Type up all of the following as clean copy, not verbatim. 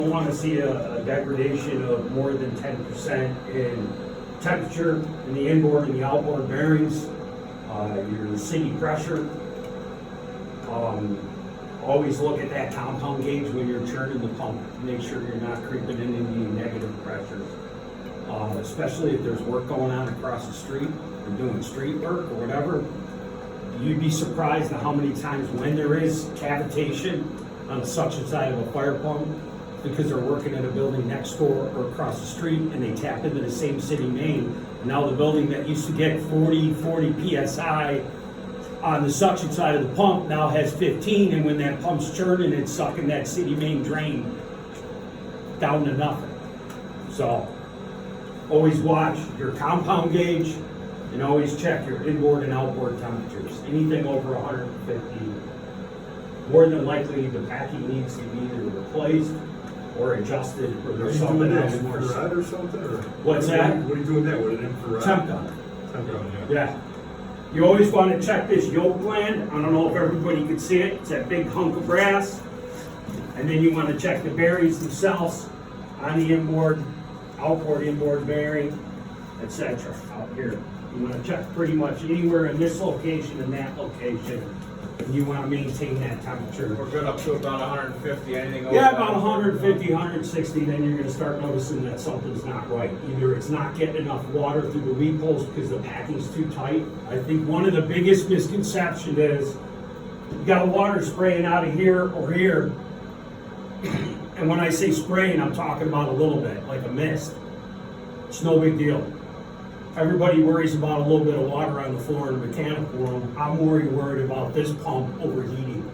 don't want to see a degradation of more than 10% in temperature in the inboard and the outboard bearings, your city pressure. Always look at that compound gauge when you're churning the pump. Make sure you're not creeping into any negative pressures. Especially if there's work going on across the street, or doing street work or whatever. You'd be surprised at how many times when there is cavitation on the suction side of a fire pump, because they're working in a building next door or across the street and they tap into the same city main. Now the building that used to get 40 PSI on the suction side of the pump now has 15, and when that pump's churning, it's sucking that city main drain down to nothing. So always watch your compound gauge and always check your inboard and outboard temperatures. Anything over 150, more than likely the packing needs to be either replaced or adjusted, or there's something else more. Infrared or something? Or What's that? What are you doing there with an infrared? Temp gun. Temp gun, yeah. Yeah. You always want to check this yoke gland. I don't know if everybody can see it. It's that big hunk of brass. And then you want to check the bearings themselves on the inboard, outboard, inboard bearing, etc. Out here. You want to check pretty much anywhere in this location and that location. And you want to maintain that temperature. We're good up to about 150, anything over Yeah, about 150, 160, then you're gonna start noticing that something's not right. Either it's not getting enough water through the weep holes because the packing's too tight. I think one of the biggest misconceptions is you got water spraying out of here or here. And when I say spraying, I'm talking about a little bit, like a mist. It's no big deal. Everybody worries about a little bit of water on the floor in the mechanical room. I'm worried about this pump overheating,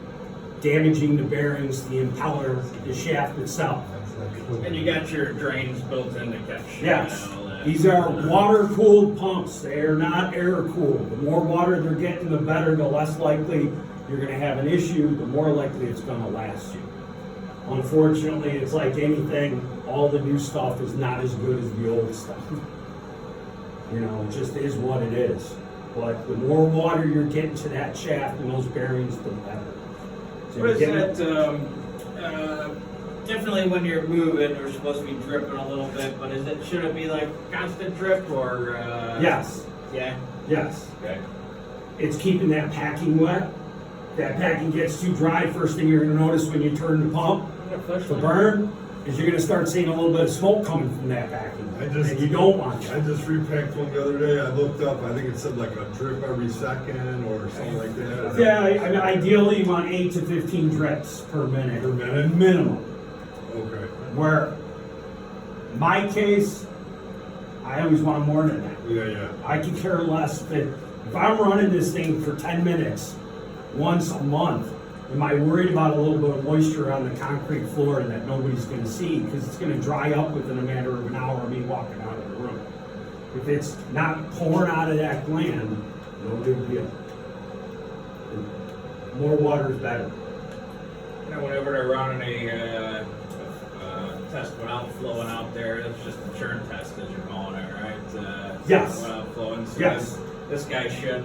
damaging the bearings, the impeller, the shaft itself. And you got your drains built in to catch. Yes, and all that. these are water-cooled pumps. They are not air-cooled. The more water they're getting, the better, the less likely you're gonna have an issue, the more likely it's gonna last you. Unfortunately, it's like anything, all the new stuff is not as good as the old stuff. You know, it just is what it is. But the more water you're getting to that shaft and those bearings, the better. So What is you're getting- that, definitely when you're moving, we're supposed to be dripping a little bit, but should it be like constant drip or? Yes, Yeah? yes. Okay. It's keeping that packing wet. That packing gets too dry, first thing you're gonna notice when you turn the pump to burn is you're gonna start seeing a little bit of smoke coming from that packing. And you don't want I that. just repacked one the other day. I looked up, I think it said like a drip every second or something like that. Yeah, I mean, ideally you want 8 to 15 drips per minute. Per minute? Minimum. Okay. Where, my case, I always want more than that. Yeah. I could care less if I'm running this thing for 10 minutes once a month, am I worried about a little bit of moisture on the concrete floor that nobody's gonna see? Because it's gonna dry up within a matter of an hour of me walking out of the room. If it's not pouring out of that gland, no big deal. More water is better. You know, whenever they're running a test without flowing out there, it's just a churn test as you're calling it, right? Yes. Without flowing. So Yes. This guy should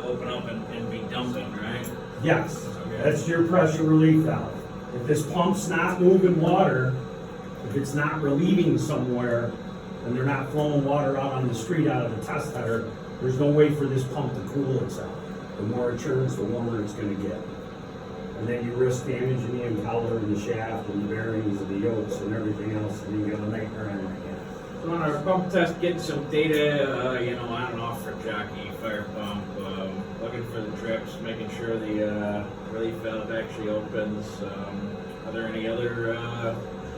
open up and be dumping, right? Yes, that's your pressure relief valve. If this pump's not moving water, if it's not relieving somewhere, and they're not flowing water out on the street out of the test header, there's no way for this pump to cool itself. The more it churns, the warmer it's gonna get. And then you risk damaging the impeller and the shaft and the bearings and the yokes and everything else, and you got a nightmare on your hands. So on our pump test, getting some data, on and off for jockey, fire pump, looking for the drips, making sure the relief valve actually opens. Are there any other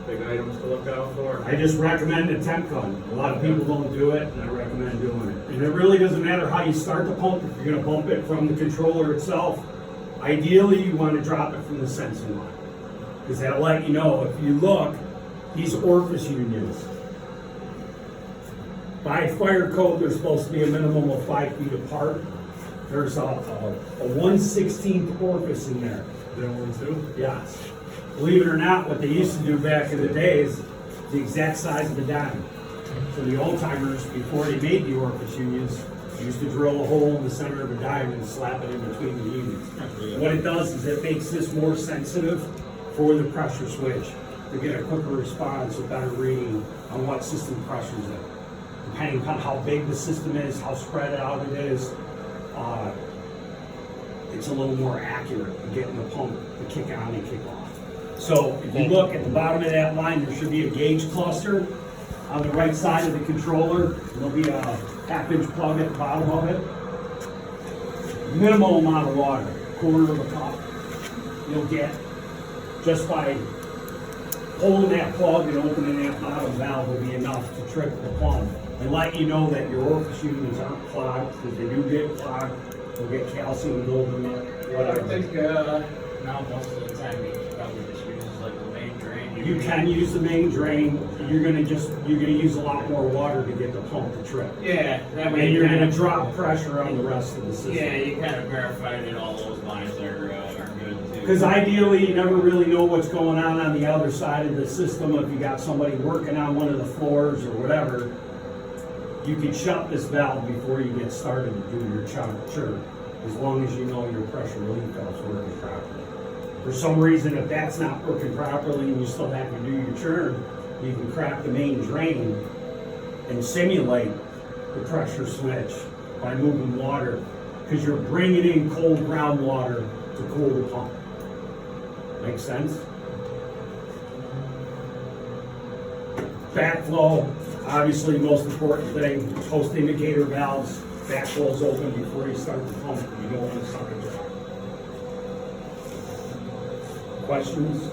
big items to look out for? I just recommend a temp gun. A lot of people don't do it, and I recommend doing it. And it really doesn't matter how you start the pump. If you're gonna pump it from the controller itself, ideally you want to drop it from the sensing line. Because that'll let you know, if you look, these orifice unions, by fire code, they're supposed to be a minimum of 5 feet apart. There's a 1/16th orifice in there. That one too? Yes. Believe it or not, what they used to do back in the day is the exact size of the dime. So the old timers, before they made the orifice unions, used to drill a hole in the center of a diamond and slap it in between the unions. What it does is it makes this more sensitive for the pressure switch. to get a quicker response, a better reading on what system pressure's in. Depending on how big the system is, how spread out it is, it's a little more accurate in getting the pump to kick on and kick off. So if you look at the bottom of that line, there should be a gauge cluster on the right side of the controller. There'll be a half-inch plug at the bottom of it. Minimal amount of water, quarter of a cup, you'll get just by pulling that plug and opening that bottom valve will be enough to trip the pump and let you know that your orifice units aren't clogged, because they do get clogged. They'll get calcium building up, I whatever. think, now most of the time you probably just use like the main drain. You can use the main drain, you're gonna use a lot more water to get the pump to trip. Yeah, that way. And you're you gonna kinda- drop pressure on the rest of the system. Yeah, you kind of verified that all those lines are good too. Because ideally, you never really know what's going on the other side of the system. If you got somebody working on one of the floors or whatever, you can shut this valve before you get started to do your churn, as long as you know your pressure relief valve's working properly. For some reason, if that's not working properly and you still have to do your churn, you can crack the main drain and simulate the pressure switch by moving water, because you're bringing in cold groundwater to cool the pump. Make sense? Backflow, obviously most important thing, post indicator valves, backflow's open before you start the pump, you don't want to suck it dry. Questions?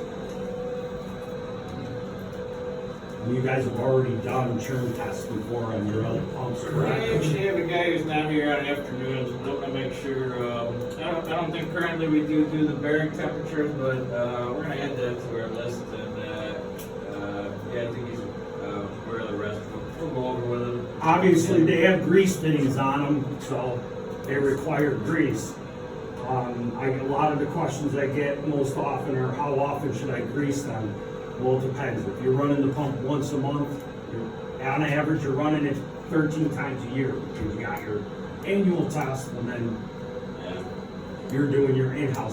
You guys have already done churn tests before on your other pumps, I correct? actually have a guy who's not here on afternoons, looking to make sure, I don't think currently we do the bearing temperatures, but, we're gonna add that to our list, and, yeah, I think he's, where the rest, we'll go over with him. Obviously, they have grease fittings on them, so they require grease. A lot of the questions I get most often are, how often should I grease them? Well, it depends. If you're running the pump once a month, on average, you're running it 13 times a year, because you got your annual test, and then Yeah. you're doing your in-house